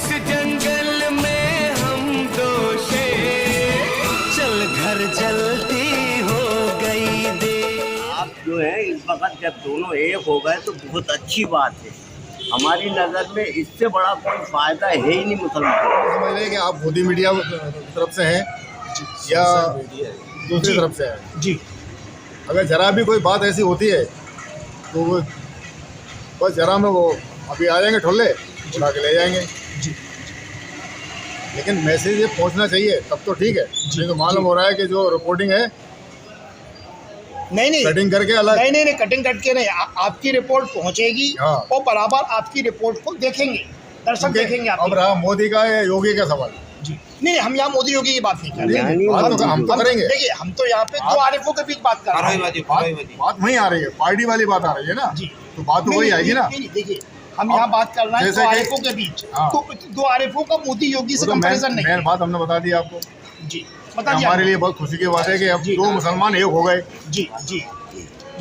इस जंगल में हम दो शेर, चल घर जलती हो गई दे। आप जो है इस वक्त जब दोनों एक हो गए तो बहुत अच्छी बात है। हमारी नज़र में इससे बड़ा कोई फायदा है ही नहीं मुसलमानों को। समझ रहे कि आप मोदी मीडिया तरफ से हैं या दूसरी तरफ से हैं जी। अगर जरा भी कोई बात ऐसी होती है तो वो बस जरा में वो अभी आ जाएंगे, ठोले उठा के ले जाएंगे जी। लेकिन मैसेज ये पहुंचना चाहिए तब तो ठीक है। नहीं तो मालूम हो रहा है कि जो रिपोर्टिंग है नहीं कटिंग करके अलग नहीं कटिंग करके नहीं, आपकी रिपोर्ट पहुंचेगी हाँ। और बराबर आपकी रिपोर्ट को देखेंगे, दर्शक देखेंगे अब आपकी। रहा मोदी का या योगी का सवाल। जी नहीं, हम यहाँ मोदी योगी की बात नहीं कर रहे नहीं, हैं। बात तो हम तो करेंगे। देखिए, हम तो यहाँ पे दो आरिफों के बीच बात कर रहे हैं। बात वहीं आ रही है, पार्टी वाली बात आ रही है ना। जी। तो बात तो वही आएगी ना। नहीं, देखिए, हम यहाँ बात कर रहे हैं जैसे दो कि- आरिफों के बीच। हाँ। तो दो आरिफों का मोदी योगी से वो तो कंपैरिजन नहीं मेन है। बात हमने बता दी आपको। जी, बता दिया हमारे लिए बहुत खुशी की बात है कि अब जी। दो मुसलमान एक हो गए। जी जी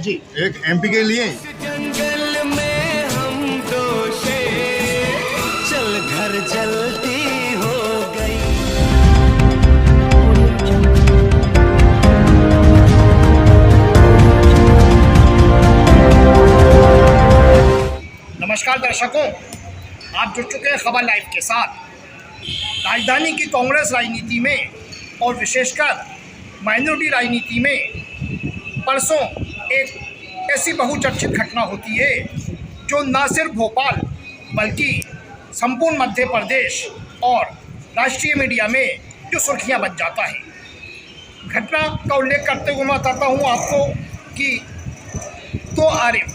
जी। एक एमपी के लिए इस जंगल में हम दो शेर, चल घर जलती हो गई। नमस्कार दर्शकों, आप जुड़ चुके हैं खबर लाइव के साथ। राजधानी की कांग्रेस राजनीति में और विशेषकर माइनॉरिटी राजनीति में परसों एक ऐसी बहुचर्चित घटना होती है जो न सिर्फ भोपाल बल्कि संपूर्ण मध्य प्रदेश और राष्ट्रीय मीडिया में जो सुर्खियां बन जाता है। घटना का उल्लेख करते हुए मैं बताता हूं आपको कि दो आरिफ,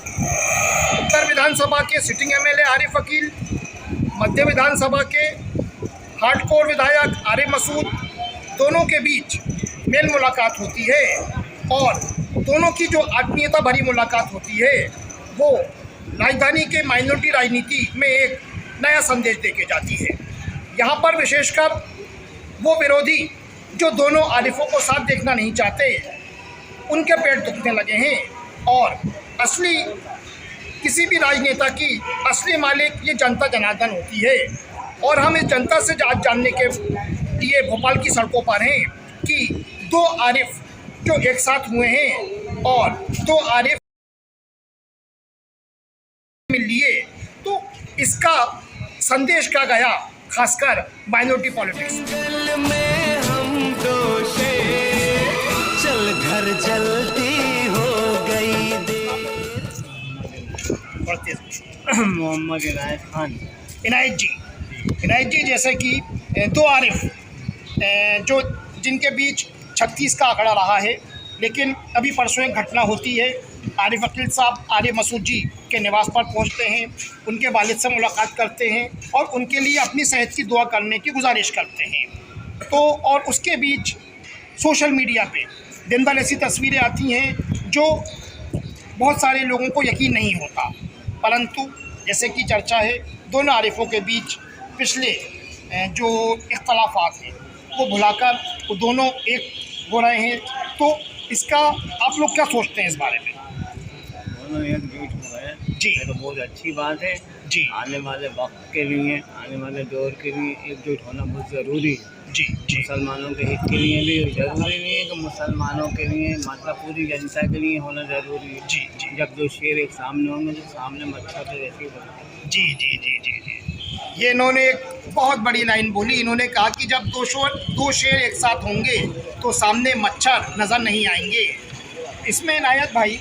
उत्तर विधानसभा के सिटिंग एमएलए आरिफ वकील, मध्य विधानसभा के हार्डकोर विधायक आरिफ मसूद, दोनों के बीच मेल मुलाकात होती है और दोनों की जो आत्मीयता भरी मुलाकात होती है वो राजधानी के माइनॉरिटी राजनीति में एक नया संदेश देके जाती है। यहाँ पर विशेषकर वो विरोधी जो दोनों आरिफों को साथ देखना नहीं चाहते, उनके पेट दुखने लगे हैं और असली किसी भी राजनेता की असली मालिक ये जनता जनार्दन होती है। और हम इस जनता से आज जानने के लिए भोपाल की सड़कों पर हैं कि दो आरिफ जो एक साथ हुए हैं और दो आरिफ मिल लिए, तो इसका संदेश क्या गया खासकर माइनॉरिटी पॉलिटिक्स। जंगल में हम दो शेर, चल घर जलती हो गई दे। मोहम्मद इनायत खान। इनायत जी, जैसे कि दो आरिफ जो जिनके बीच 36 का आंकड़ा रहा है, लेकिन अभी परसों एक घटना होती है। आरिफ वकील साहब आरिफ मसूद जी के निवास पर पहुंचते हैं, उनके वालिद से मुलाकात करते हैं और उनके लिए अपनी सेहत की दुआ करने की गुजारिश करते हैं। तो और उसके बीच सोशल मीडिया पे दिन भर ऐसी तस्वीरें आती हैं जो बहुत सारे लोगों को यकीन नहीं होता, परंतु जैसे कि चर्चा है दोनों आरिफों के बीच पिछले जो इख्तलाफात हैं वो भुलाकर वो दोनों एक हो रहे हैं। तो इसका आप लोग क्या सोचते हैं इस बारे में? दोनों एकजुट हो गए जी। ये तो बहुत अच्छी बात है। जी आने वाले वक्त के लिए, आने वाले दौर के लिए एकजुट होना बहुत ज़रूरी है। जी जी मुसलमानों के हित के लिए भी ज़रूरी नहीं है कि मुसलमानों के लिए, मतलब पूरी जनता के लिए होना ज़रूरी है। जी जी जब दो शेर एक सामने होंगे तो सामने मच्छर तो वैसे ही बनेगा। जी जी जी जी जी ये इन्होंने एक बहुत बड़ी लाइन बोली। इन्होंने कहा कि जब दो शेर एक साथ होंगे तो सामने मच्छर नज़र नहीं आएंगे। इसमें इनायत भाई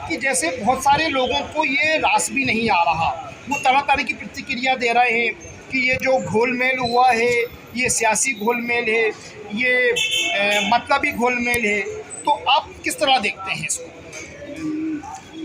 कि जैसे बहुत सारे लोगों को ये रास भी नहीं आ रहा, वो तरह तरह की प्रतिक्रिया दे रहे हैं कि ये जो घोलमेल हुआ है ये सियासी घोलमेल है, ये मतलबी घोलमेल है। तो आप किस तरह देखते हैं इसको?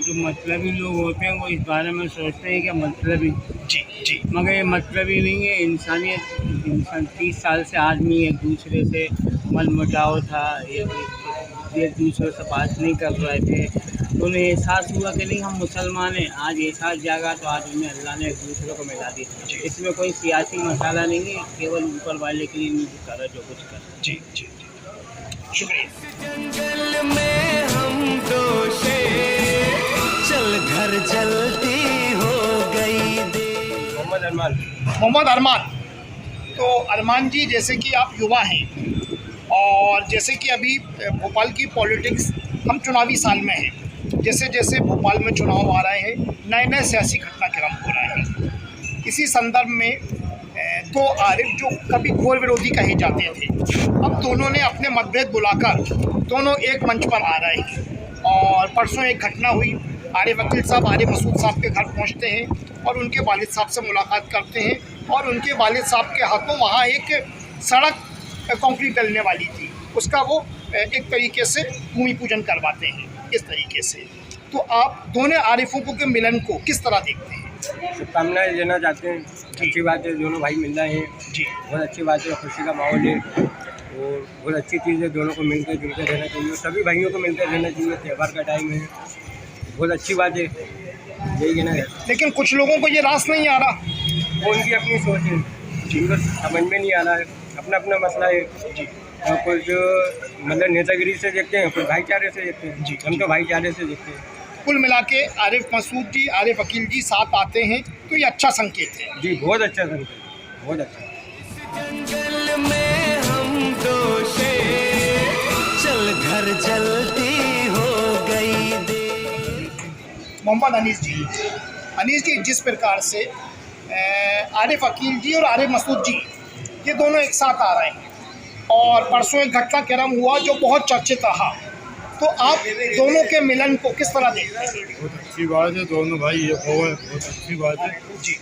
जो मतलबी लोग होते हैं वो इस बारे में सोचते हैं कि मतलबी, जी जी मगर ये मतलबी नहीं है। इंसान 30 साल से आदमी एक दूसरे से मन मुटाव था, एक दूसरे से बात नहीं कर रहे थे, तो उन्हें एहसास हुआ कि नहीं हम मुसलमान हैं। आज एहसास जागा तो आज उन्हें अल्लाह ने एक दूसरे को मिला दिया। इसमें कोई सियासी मसाला नहीं है, केवल ऊपर वाले के लिए नहीं कर जो कुछ कर। जी जी शुक्रिया। इस जंगल में हम दो शेर, चल घर जलती हो गई दे। मोहम्मद अरमान, तो अरमान जी, जैसे कि आप युवा हैं और जैसे कि अभी भोपाल की पॉलिटिक्स, हम चुनावी साल में हैं, जैसे जैसे भोपाल में चुनाव आ रहे हैं, नए नए सियासी घटनाक्रम हो रहे हैं। इसी संदर्भ में दो आरिफ जो कभी घोर विरोधी कहे जाते थे, अब दोनों ने अपने मतभेद बुलाकर दोनों एक मंच पर आ रहे हैं। और परसों एक घटना हुई, आरिफ अकील साहब आरिफ मसूद साहब के घर पहुंचते हैं और उनके वालिद साहब से मुलाकात करते हैं और उनके वालिद साहब के हाथों वहाँ एक सड़क कंक्रीट डलने वाली थी, उसका वो एक तरीके से भूमि पूजन करवाते हैं इस तरीके से। तो आप दोनों आरिफों के मिलन को किस तरह देखते हैं? शुभकामनाएं देना चाहते हैं। अच्छी बात है, दोनों भाई मिल रहे हैं जी, बहुत अच्छी बात है, खुशी का माहौल है और बहुत अच्छी चीज़ है। दोनों को मिलकर जुलकर रहना चाहिए, सभी भाइयों को मिलकर रहना चाहिए। त्यौहार का टाइम है, बहुत अच्छी बात है, यही कहना है। लेकिन कुछ लोगों को ये रास नहीं आ रहा। वो उनकी अपनी सोच है, जिनको समझ में नहीं आ रहा है, अपना अपना मसला है। और कुछ मतलब नेतागिरी से देखते हैं, कुछ भाईचारे से देखते हैं। हम तो भाईचारे से देखते हैं। कुल मिला के आरिफ मसूद जी, आरिफ अकील जी साथ आते हैं तो ये अच्छा संकेत है। जी बहुत अच्छा सर, बहुत अच्छा। जंगल में हम दो शेर, चल घर जलती हो गई दे। मोहम्मद अनीस जी, जिस प्रकार से आरिफ अकील जी और आरिफ मसूद जी ये दोनों एक साथ आ रहे हैं और परसों एक घटनाक्रम हुआ जो बहुत चर्चित रहा, तो आप दोनों के मिलन को किस तरह देखते हैं? बहुत अच्छी बात है, दोनों भाई एक हो गए, बहुत अच्छी बात है जी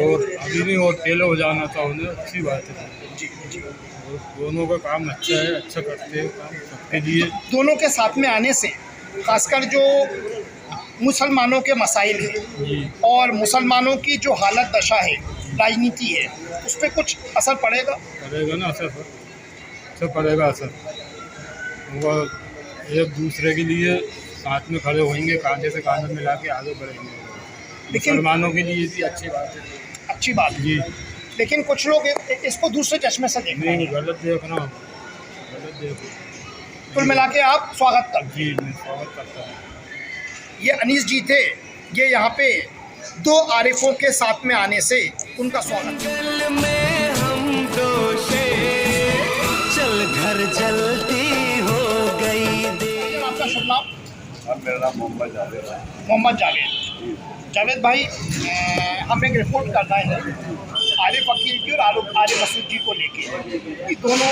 और अभी नहीं और पहले हो जाना था उन्हें, अच्छी बात है जी जी। और दोनों का काम अच्छा है, अच्छा करते हैं काम सबके लिए। दोनों के साथ में आने से खासकर जो मुसलमानों के मसाइल हैं जी और मुसलमानों की जो हालत दशा है, राजनीति है, उस पर कुछ असर पड़ेगा? पड़ेगा ना असर, अच्छा पड़ेगा असर। वो एक दूसरे के लिए साथ में खड़े होंगे, कांधे से कांधे मिला के आगे बढ़ेंगे। मुसलमानों के लिए भी अच्छी बात है, अच्छी बात है। जी। लेकिन कुछ लोग इसको दूसरे चश्मे से देख रहे हैं। नहीं, गलत देखना, गलत देखो। कुल मिला के आप स्वागत करते जी, मैं स्वागत करता हूँ। हैं। ये अनीस जी थे, ये यहाँ पे दो आरिफों के साथ में आने से उनका स्वागत। जंगल में हम दो शेर, चल घर जलती हो गई दे। आपका शुभ नाम? मेरा नाम मोहम्मद जावेद है। मोहम्मद जावेद भाई, हम एक रिपोर्ट कर रहे हैं आरिफ अकील जी और आरिफ मसूद जी को लेके कि दोनों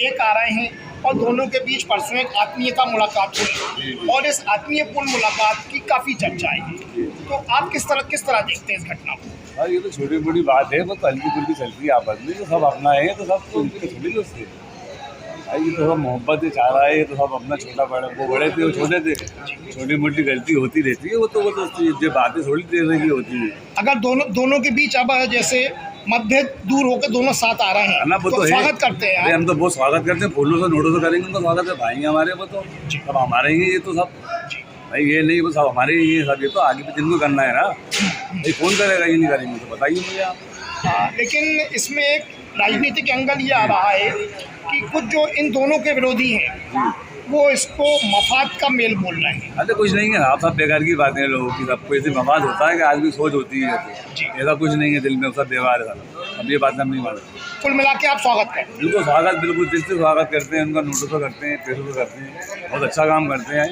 एक आ रहे हैं और दोनों के बीच परसों एक आत्मीयता मुलाकात हुई और इस आत्मीयपूर्ण मुलाकात की काफ़ी चर्चाएं हैं। तो आप किस तरह देखते हैं इस घटना को? हाँ, ये तो छोटी मोटी बात है, वो हल्की फुल्की चलती है आपस में, तो सब अपना है तो सब तो छोटी दोस्ती है। ये तो सब मोहब्बत से चाह रहा है, ये तो सब अपना छोटा बड़ा, वो बड़े थे वो छोटे थे, छोटी मोटी गलती होती रहती है, वो तो जो बातें थोड़ी देर की होती है। अगर दोनों के बीच अब जैसे मतभेद दूर होकर दोनों साथ आ रहे हैं ना, वो तो है। स्वागत करते हैं अरे हम तो बहुत स्वागत करते हैं, फूलों से नोटों से करेंगे उनका स्वागत है, भाई हमारे, वो तो सब हमारे ही, ये तो सब भाई ये नहीं, वो सब हमारे ही है सब, ये तो आगे पे जिनको करना है ना, ये कौन करेगा, ये नहीं करेंगे तो बताइए मुझे आप। लेकिन इसमें एक राजनीतिक एंगल ये आ रहा है कि कुछ जो इन दोनों के विरोधी हैं वो इसको मफाद का मेल बोल रहे हैं। अरे कुछ नहीं है, आप सब बेकार की बातें हैं लोगों की, सबको ऐसे मवाद होता है कि आदमी सोच होती है, ऐसा कुछ नहीं है, दिल में सब व्यवहार है, अब ये बात हम नहीं मानते। कुल मिला के आप स्वागत करें? बिल्कुल स्वागत, बिल्कुल दिल से स्वागत करते हैं उनका, नोटों से करते हैं, पैसों से करते हैं, बहुत अच्छा काम करते हैं,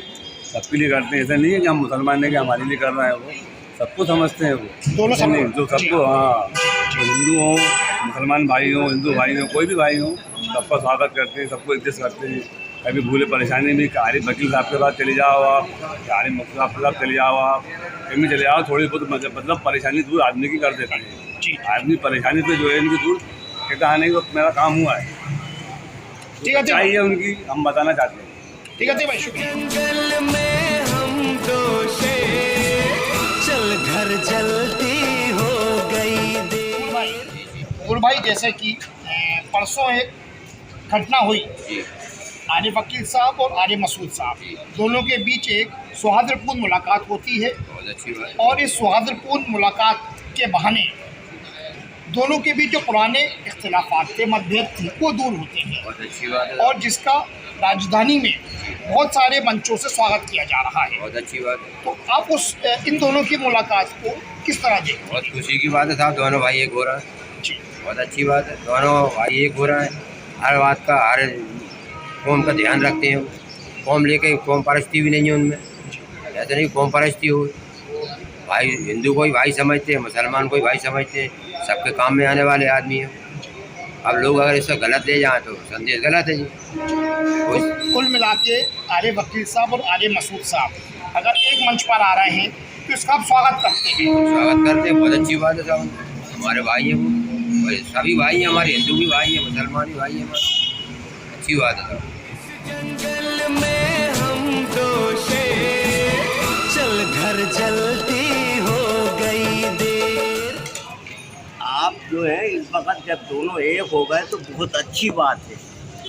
सबके लिए करते हैं। ऐसा नहीं है कि हम मुसलमान हैं कि हमारे लिए कर रहा है, वो सबको समझते हैं, वो दोनों नहीं जो सबको, हाँ, हिंदू हो, मुसलमान भाई हो, हिंदू भाई हो, कोई भी भाई हो, सबका स्वागत करते हैं, सबको इज्जत करते हैं। कभी भूले परेशानी में आरिफ वकील साहब के पास चले जाओ आप, आरिफ मसूद साहब के साथ चले जाओ आप, कहीं चले जाओ, थोड़ी बहुत मतलब परेशानी दूर आदमी की कर देते हैं। आदमी परेशानी से जो है इनकी दूर कहता है, नहीं वो मेरा काम हुआ है, ठीक है, चाहिए उनकी, हम बताना चाहते हैं। ठीक है भाई, शुक्रिया। जंगल में हम दो शेर, चल घर जलती हो गई दे। गुरु भाई, जैसे कि परसों एक घटना हुई, आरिफ वकील साहब और आरिफ मसूद साहब दोनों के बीच एक सौहार्दपूर्ण मुलाकात होती है और इस सौहार्दपूर्ण मुलाकात के बहाने दोनों के बीच जो पुराने इख्तिलाफात थे, मतभेद थे, वो दूर होते हैं और जिसका राजधानी में बहुत सारे मंचों से स्वागत किया जा रहा है। बहुत अच्छी बात है। तो आप इन दोनों की मुलाकात को किस तरह देखते हैं? बहुत खुशी की बात है साहब, दोनों भाई एक हो रहा है। जी, बहुत अच्छी बात है, दोनों भाई एक हो रहा है। हर बात का, हर कौम का ध्यान रखते हैं। कौम लेके कौम परस्ती भी नहीं है उनमें, ऐसा नहीं कौम परस्ती हो। भाई हिंदू को ही भाई समझते हैं, मुसलमान को ही भाई समझते हैं, सबके काम में आने वाले आदमी हैं। अब लोग अगर इसको गलत ले जाएँ तो संदेश गलत है जी। कुल मिला के आर्य वकील साहब और आर्य मसूद साहब अगर एक मंच पर आ रहे हैं तो इसका आप स्वागत करते हैं। स्वागत करते हैं, बहुत अच्छी बात है साहब। हमारे भाई हैं वो, और सभी भाई हैं हमारे, हिंदू भी भाई हैं, मुसलमान भी भाई हैं हमारे, अच्छी बात है साहब। जंगल में हम दो शेर, चल घर जलती हो गई देर। आप जो है इस वक्त जब दोनों एक हो गए तो बहुत अच्छी बात है।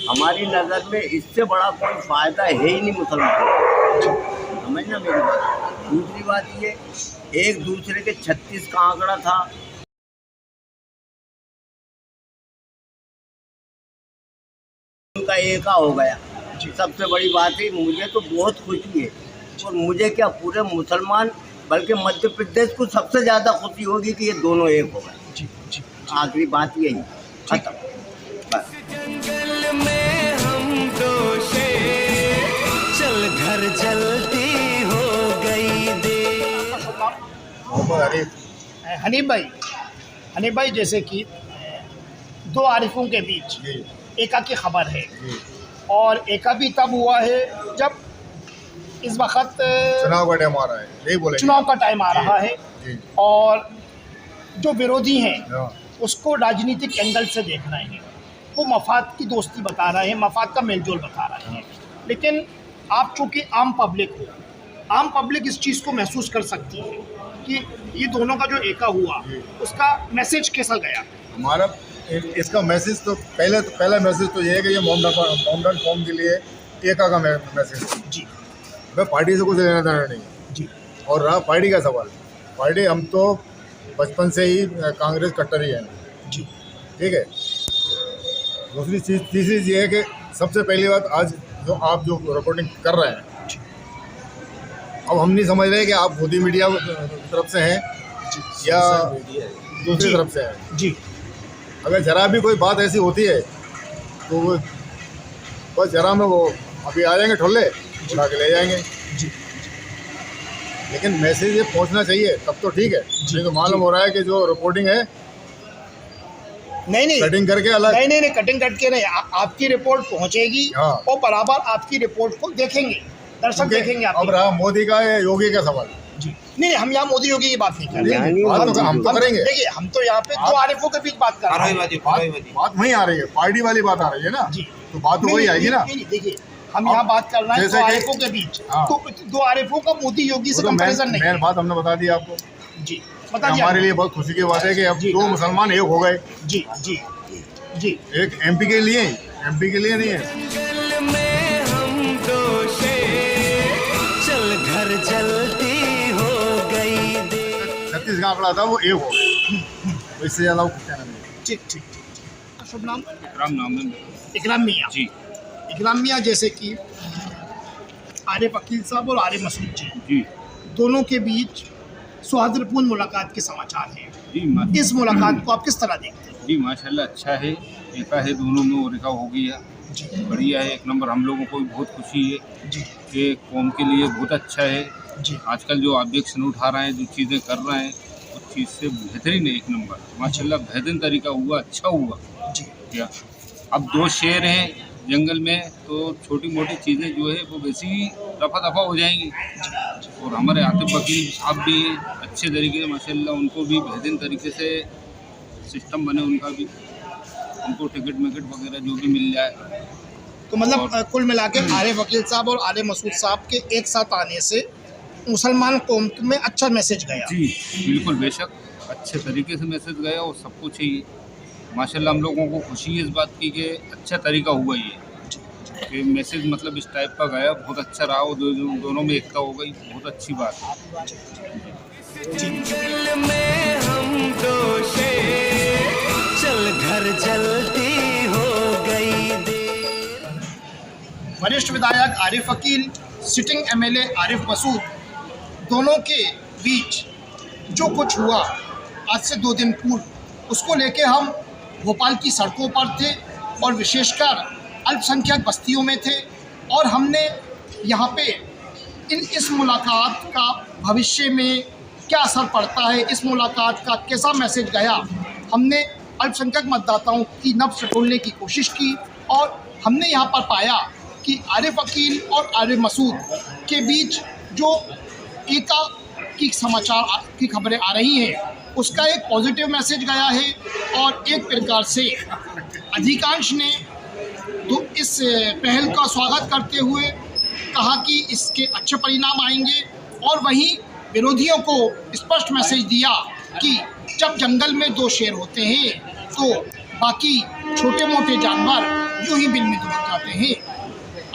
हमारी नज़र में इससे बड़ा कोई फ़ायदा है ही नहीं मुसलमान, समझना मेरी बात। दूसरी बात ये, एक दूसरे के 36 का आंकड़ा था, उनका एका हो गया। सबसे बड़ी बात है, मुझे तो बहुत खुशी है। और मुझे क्या, पूरे मुसलमान बल्कि मध्य प्रदेश को सबसे ज़्यादा खुशी होगी कि ये दोनों एक हो गए। आखिरी बात यही, खत्म बस। जंगल में हम दो शेर, चल घर जलती हो गई देर। हनीफ भाई जैसे कि दो आरिफों के बीच एका की खबर है, और एका भी तब हुआ है जब इस वक्त चुनाव का टाइम आ रहा है, यही बोले चुनाव का टाइम आ रहा है, और जो विरोधी हैं उसको राजनीतिक एंगल से देख रहे हैं, वो मफाद की दोस्ती बता रहे हैं, मफाद का मेलजोल बता रहे हैं। लेकिन आप चूँकि आम पब्लिक हो, आम पब्लिक इस चीज़ को महसूस कर सकती है कि ये दोनों का जो एका हुआ उसका मैसेज कैसा गया। हमारा इसका मैसेज तो पहला मैसेज तो ये है कि ये मोमडन कौम के लिए एका का मैसेज जी। मैं पार्टी से कुछ लेना देना नहीं जी। और रहा पार्टी का सवाल, पार्टी हम तो बचपन से ही कांग्रेस कट्टर ही है जी। ठीक है। दूसरी चीज़, तीसरी चीज़ ये है कि सबसे पहली बात, आज जो आप जो रिपोर्टिंग कर रहे हैं, अब हम नहीं समझ रहे कि आप मोदी मीडिया तरफ से हैं या दूसरी तरफ से हैं जी। अगर जरा भी कोई बात ऐसी होती है तो वो बस जरा में वो अभी आ जाएंगे, ठोले उठा के ले जाएंगे जी। लेकिन मैसेज ये पहुंचना चाहिए, तब तो ठीक है। नहीं तो मालूम हो रहा है कि जो रिपोर्टिंग है नहीं कटिंग करके अलग, नहीं कटिंग करके नहीं, आपकी रिपोर्ट पहुंचेगी और बराबर आपकी रिपोर्ट को देखेंगे, दर्शक देखेंगे। अब रहा मोदी का या योगी का सवाल जी। नहीं, हम यहाँ मोदी योगी की बात नहीं कर रहे हैं, हम तो करेंगे। देखिए, हम तो यहाँ पे दो आरिफों के बीच बात कर रहे हैं। बात वहीं आ रही है, पार्टी वाली बात आ रही है ना जी। तो बात तो वही आएगी ना। देखिए, हम यहाँ बात कर रहे हैं दो आरिफों के बीच, तो दो आरिफों का मोदी योगी से कंपैरिजन नहीं। मेन बात हमने बता दी आपको जी, बता दिया। हमारे लिए बहुत खुशी की बात है कि अब दो मुसलमान एक हो गए जी जी जी। एक एमपी के लिए नहीं है। जंगल में हम दो शेर, चल घर जलती हो गई देर। 36 का आंकड़ा था, वो एक हो गया, इससे ज़्यादा वो कहना नहीं। ठीक। शुभ नाम? इकराम नाम है। इकराम मियाँ जी। इकराम मियाँ जैसे कि आर्य वकील साहब और आर्य मसूद जी दोनों के बीच सौहार्दपूर्ण मुलाकात के समाचार हैं। जी इस मुलाकात को आप किस तरह देखते हैं? जी माशाल्लाह अच्छा है, एका है दोनों में, और एका हो गया बढ़िया है, एक नंबर। हम लोगों को भी बहुत खुशी है जी कि कौम के लिए बहुत अच्छा है। जी। आजकल जो ऑब्जेक्शन उठा रहे हैं, जो चीज़ें कर रहे हैं, उस चीज़ से बेहतरीन है, एक नंबर माशाल्लाह, बेहतरीन तरीका हुआ, अच्छा हुआ जी। क्या अब दो शेर हैं जंगल में, तो छोटी मोटी चीज़ें जो है वो वैसी ही रफा दफा हो जाएंगी। और हमारे आतिफ वकील साहब भी अच्छे तरीके से माशाल्लाह, उनको भी बेहतरीन तरीके से सिस्टम बने, उनका भी, उनको टिकट वगैरह जो भी मिल जाए। तो मतलब कुल मिला के आर्य वकील साहब और आर्य मसूद साहब के एक साथ आने से मुसलमान कौम में अच्छा मैसेज गया। जी बिल्कुल, बेशक अच्छे तरीके से मैसेज गया, और सबको चाहिए माशाल्लाह। हम लोगों को खुशी है इस बात की कि अच्छा तरीका हुआ ये कि मैसेज मतलब इस टाइप का गया, बहुत अच्छा रहा, और दोनों में एकता हो गई, बहुत अच्छी बात है। जंगल में हम दो शेर, चल घर जलती हो गई देर। वरिष्ठ विधायक आरिफ वकील, सिटिंग एमएलए आरिफ मसूद, दोनों के बीच जो कुछ हुआ आज से 2 दिन पूर्व, उसको लेके हम भोपाल की सड़कों पर थे और विशेषकर अल्पसंख्यक बस्तियों में थे। और हमने यहाँ पे इस मुलाकात का भविष्य में क्या असर पड़ता है, इस मुलाकात का कैसा मैसेज गया, हमने अल्पसंख्यक मतदाताओं की नब्ज़ टटोलने की कोशिश की। और हमने यहाँ पर पाया कि आरिफ अकील और आरिफ मसूद के बीच जो एका की समाचार की खबरें आ रही हैं उसका एक पॉजिटिव मैसेज गया है। और एक प्रकार से अधिकांश ने तो इस पहल का स्वागत करते हुए कहा कि इसके अच्छे परिणाम आएंगे। और वहीं विरोधियों को स्पष्ट मैसेज दिया कि जब जंगल में 2 शेर होते हैं तो बाकी छोटे मोटे जानवर यूं ही बिल में दुबक जाते हैं।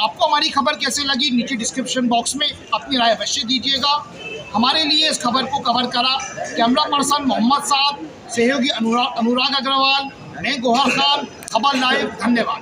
आपको हमारी खबर कैसे लगी नीचे डिस्क्रिप्शन बॉक्स में अपनी राय अवश्य दीजिएगा। हमारे लिए इस खबर को कवर करा कैमरा पर्सन मोहम्मद साहब, सहयोगी अनुराग अग्रवाल, मैं गोहर खान, खबर लाइव। धन्यवाद।